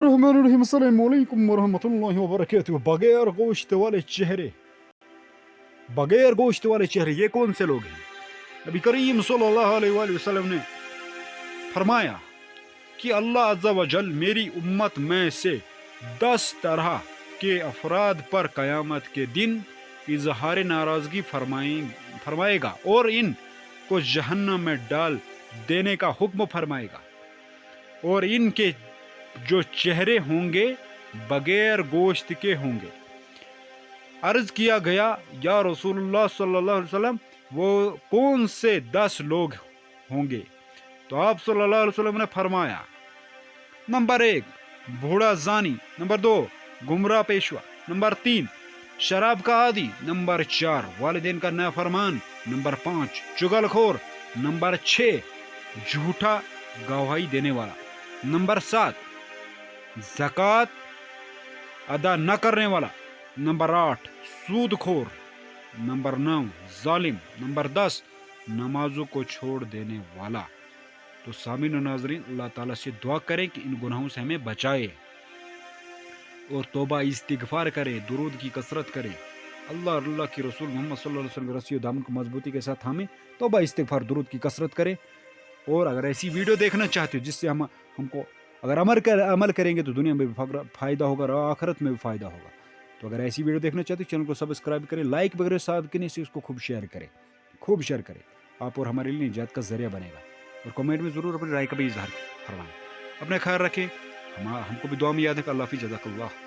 الرحمن الرحیم السلام علیکم ورحمۃ اللہ وبرکاتہ. بغیر گوشت والے چہرے یہ کون سے لوگ ہیں؟ نبی کریم صلی اللہ علیہ وآلہ وسلم نے فرمایا کہ اللہ عز و جل میری امت میں سے 10 طرح کے افراد پر قیامت کے دن اظہار ناراضگی فرمائے گا اور ان کو جہنم میں ڈال دینے کا حکم فرمائے گا، اور ان کے جو چہرے ہوں گے بغیر گوشت کے ہوں گے. عرض کیا گیا یا رسول اللہ صلی اللہ علیہ وسلم وہ کون سے 10 لوگ ہوں گے؟ تو آپ صلی اللہ علیہ وسلم نے فرمایا: نمبر 1 بوڑھا زانی، نمبر 2 گمراہ پیشوا، نمبر 3 شراب کا عادی، نمبر 4 والدین کا نافرمان، نمبر 5 چغل خور، نمبر 6 جھوٹا گواہی دینے والا، نمبر 7 زکوٰۃ ادا نہ کرنے والا، نمبر 8 سود خور، نمبر 9 ظالم، نمبر 10 نمازوں کو چھوڑ دینے والا. تو سامعین و ناظرین، اللہ تعالیٰ سے دعا کریں کہ ان گناہوں سے ہمیں بچائے اور توبہ استغفار کرے، درود کی کثرت کرے. اللہ کے رسول محمد صلی اللہ علیہ وسلم رسی و دامن کو مضبوطی کے ساتھ ہمیں توبہ استغفار درود کی کثرت کرے. اور اگر ایسی ویڈیو دیکھنا چاہتے ہو جس سے ہم کو اگر عمل کریں گے تو دنیا میں بھی فائدہ ہوگا اور آخرت میں بھی فائدہ ہوگا. تو اگر ایسی ویڈیو دیکھنا چاہتے ہو چینل کو سبسکرائب کریں، لائک وغیرہ ساتھ کرنے سے اس کو خوب شیئر کریں. آپ اور ہمارے لیے نجات کا ذریعہ بنے گا. اور کمنٹ میں ضرور اپنی رائے کا بھی اظہار فرمائیں. اپنا خیال رکھیں، ہم کو بھی دعا میں یاد ہے کہ اللہ حافظ، جزاک اللہ.